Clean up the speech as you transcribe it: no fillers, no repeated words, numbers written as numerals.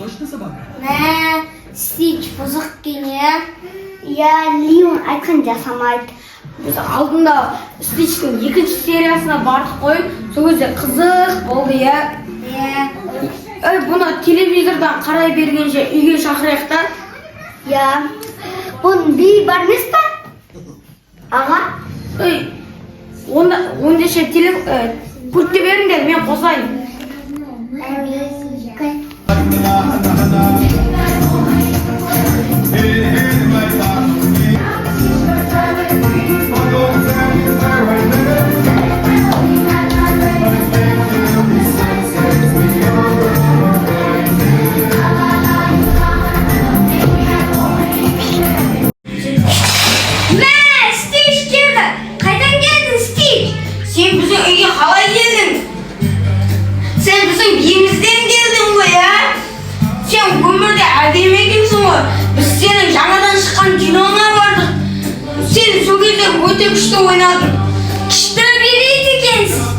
Мә, Стич бұзық кене. Я Леон айтқан жасамайды. Біз алдында Стичтің екінші сериясына бардық қой. Сол кезде қызық болды, я. Бұны телевизордан қарай бергенше үйге шақырайық та. Я. Бұның бей бар емес па? Аға? Ондайша пультті беріңдер, мен қосайын. Sen bizim үйге қалай келдің? Sen bizim үйімізден келдің ғой, ya? Sen өмірде әдемі екенсің ғой. Біз сенің жаңадан шыққан киноңа бардық. Сен сол кезде өте күшті ойнадың. Күшті билейді екенсің.